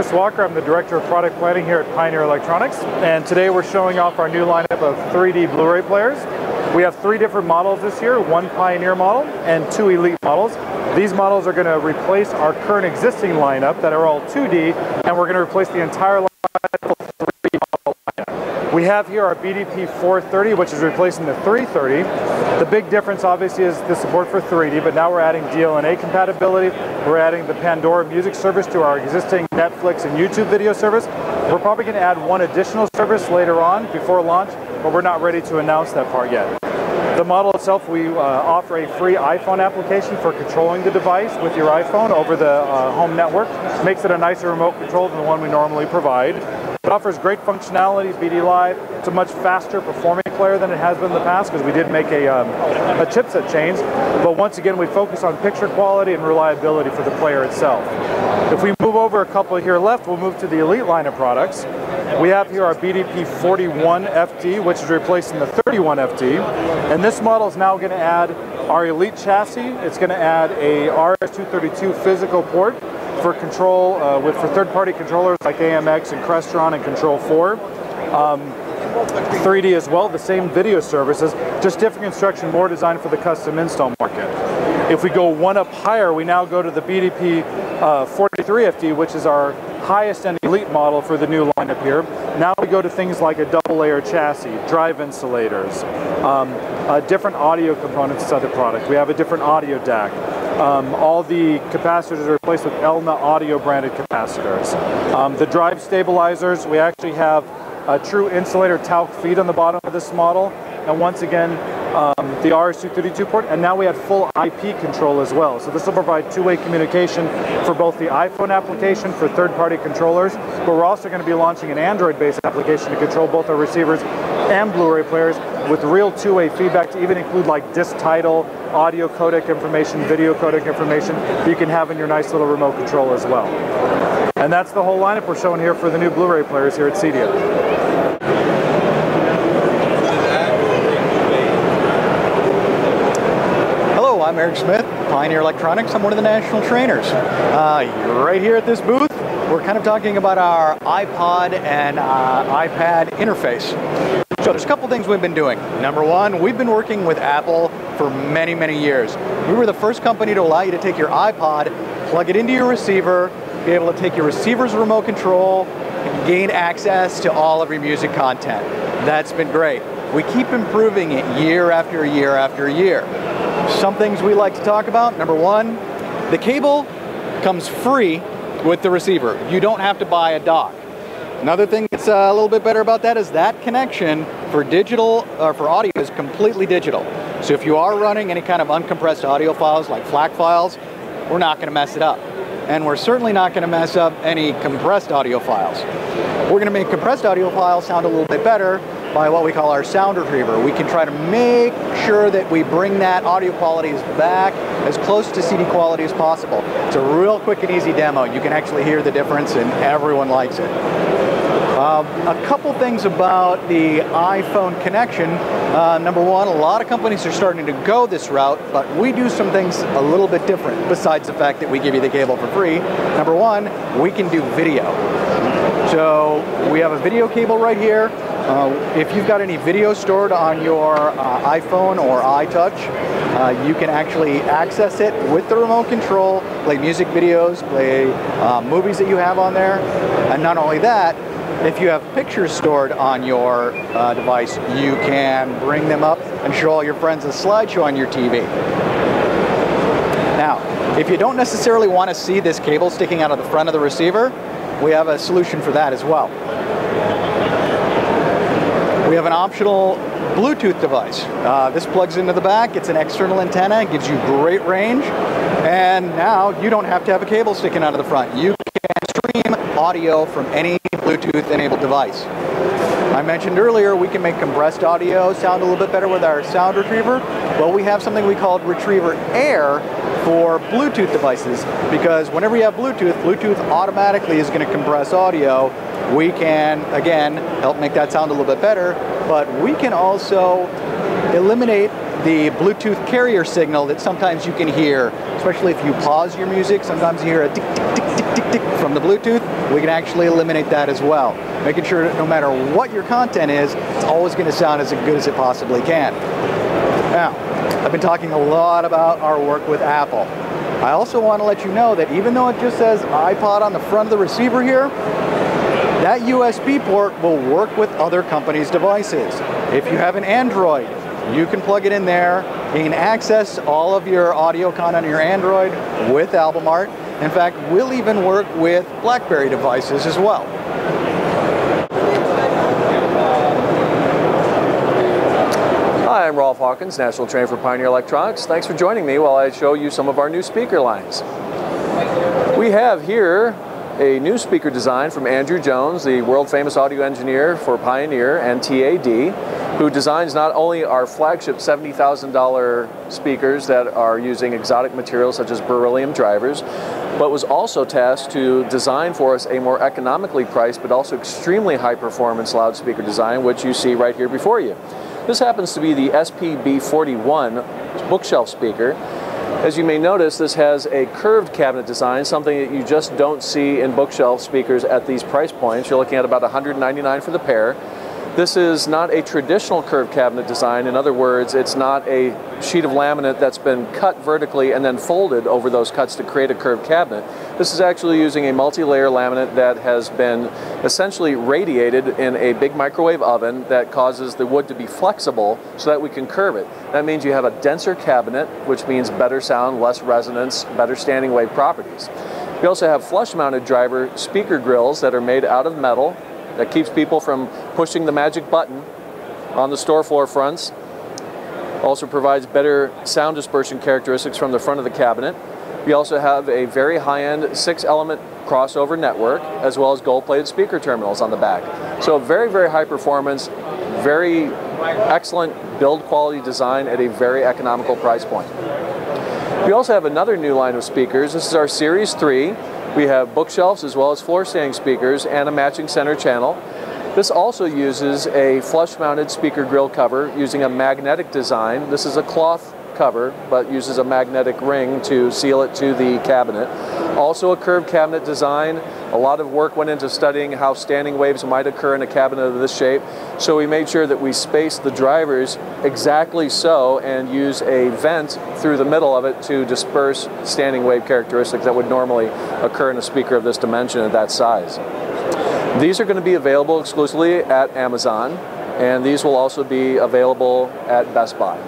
Chris Walker. I'm the Director of Product Planning here at Pioneer Electronics, and today we're showing off our new lineup of 3D Blu-ray players. We have 3 different models this year, 1 Pioneer model and 2 Elite models. These models are going to replace our current existing lineup that are all 2D, and we're going to replace the entire lineup with 3D model lineup. We have here our BDP 430, which is replacing the 330. The big difference obviously is the support for 3D, but now we're adding DLNA compatibility. We're adding the Pandora music service to our existing Netflix and YouTube video service. We're probably going to add 1 additional service later on before launch, but we're not ready to announce that part yet. The model itself, we offer a free iPhone application for controlling the device with your iPhone over the home network. Makes it a nicer remote control than the one we normally provide. It offers great functionality, BD Live. It's a much faster performing player than it has been in the past because we did make a chipset change. But once again, we focus on picture quality and reliability for the player itself. If we move over a couple here left, we'll move to the Elite line of products. We have here our BDP 41 FD, which is replacing the 31 FD. And this model is now going to add our Elite chassis. It's going to add a RS-232 physical port for control for third-party controllers like AMX and Crestron and Control 4. 3D as well, the same video services, just different construction, more designed for the custom install market. If we go 1 up higher, we now go to the BDP 43 FD, which is our highest end Elite model for the new lineup here. Now we go to things like a double layer chassis, drive insulators, different audio components to the product. We have a different audio DAC. All the capacitors are replaced with Elna audio branded capacitors. The drive stabilizers, we actually have a true insulator talc feed on the bottom of this model. And once again, the RS-232 port, and now we have full IP control as well. So this will provide two-way communication for both the iPhone application for third-party controllers, but we're also going to be launching an Android-based application to control both our receivers and Blu-ray players with real two-way feedback to even include like disc title, audio codec information, video codec information that you can have in your nice little remote control as well. And that's the whole lineup we're showing here for the new Blu-ray players here at Cedia. I'm Eric Smith, Pioneer Electronics. I'm one of the national trainers. Right here at this booth, we're kind of talking about our iPod and iPad interface. So there's a couple things we've been doing. Number one, we've been working with Apple for many, many years. We were the first company to allow you to take your iPod, plug it into your receiver, be able to take your receiver's remote control, and gain access to all of your music content. That's been great. We keep improving it year after year after year. Some things we like to talk about. Number one, the cable comes free with the receiver. You don't have to buy a dock. Another thing that's a little bit better about that is that connection for digital or for audio is completely digital. So if you are running any kind of uncompressed audio files like FLAC files, we're not going to mess it up. And we're certainly not going to mess up any compressed audio files. We're going to make compressed audio files sound a little bit better by what we call our sound retriever. We can try to make sure that we bring that audio quality back as close to CD quality as possible. It's a real quick and easy demo. You can actually hear the difference and everyone likes it. A couple things about the iPhone connection. Number one, a lot of companies are starting to go this route, but we do some things a little bit different besides the fact that we give you the cable for free. Number one, we can do video. So we have a video cable right here. If you've got any video stored on your iPhone or iTouch, you can actually access it with the remote control, play music videos, play movies that you have on there. And not only that, if you have pictures stored on your device, you can bring them up and show all your friends a slideshow on your TV. Now, if you don't necessarily want to see this cable sticking out of the front of the receiver, we have a solution for that as well. We have an optional Bluetooth device. This plugs into the back, it's an external antenna, it gives you great range, and now you don't have to have a cable sticking out of the front. You can stream audio from any Bluetooth enabled device. I mentioned earlier we can make compressed audio sound a little bit better with our sound retriever. Well, we have something we call Retriever Air for Bluetooth devices, because whenever you have Bluetooth, Bluetooth automatically is going to compress audio. We can, again, help make that sound a little bit better, but we can also eliminate the Bluetooth carrier signal that sometimes you can hear, especially if you pause your music. Sometimes you hear a tick, tick, tick, tick, tick, tick from the Bluetooth. we can actually eliminate that as well, making sure that no matter what your content is, it's always going to sound as good as it possibly can. Now, I've been talking a lot about our work with Apple. I also want to let you know that even though it just says iPod on the front of the receiver here, that USB port will work with other companies' devices. If you have an Android, you can plug it in there. You can access all of your audio content on your Android with Album Art. In fact, we'll even work with BlackBerry devices as well. Hi, I'm Rolf Hawkins, National Trainer for Pioneer Electronics. Thanks for joining me while I show you some of our new speaker lines. We have here a new speaker design from Andrew Jones, the world-famous audio engineer for Pioneer and TAD, who designs not only our flagship $70,000 speakers that are using exotic materials such as beryllium drivers, but was also tasked to design for us a more economically priced but also extremely high-performance loudspeaker design, which you see right here before you. This happens to be the SPB41 bookshelf speaker. As you may notice, this has a curved cabinet design, something that you just don't see in bookshelf speakers at these price points. You're looking at about $199 for the pair. This is not a traditional curved cabinet design. In other words, it's not a sheet of laminate that's been cut vertically and then folded over those cuts to create a curved cabinet. This is actually using a multi-layer laminate that has been essentially radiated in a big microwave oven that causes the wood to be flexible so that we can curve it. That means you have a denser cabinet, which means better sound, less resonance, better standing wave properties. We also have flush-mounted driver speaker grills that are made out of metal that keeps people from pushing the magic button on the store floor fronts. Also provides better sound dispersion characteristics from the front of the cabinet. We also have a very high-end 6-element crossover network, as well as gold-plated speaker terminals on the back. So very, very high performance, very excellent build quality design at a very economical price point. We also have another new line of speakers. This is our Series 3. We have bookshelves as well as floor standing speakers and a matching center channel. This also uses a flush-mounted speaker grill cover using a magnetic design. This is a cloth cover, but uses a magnetic ring to seal it to the cabinet. Also a curved cabinet design. A lot of work went into studying how standing waves might occur in a cabinet of this shape. So we made sure that we spaced the drivers exactly so and use a vent through the middle of it to disperse standing wave characteristics that would normally occur in a speaker of this dimension at that size. These are going to be available exclusively at Amazon, and these will also be available at Best Buy.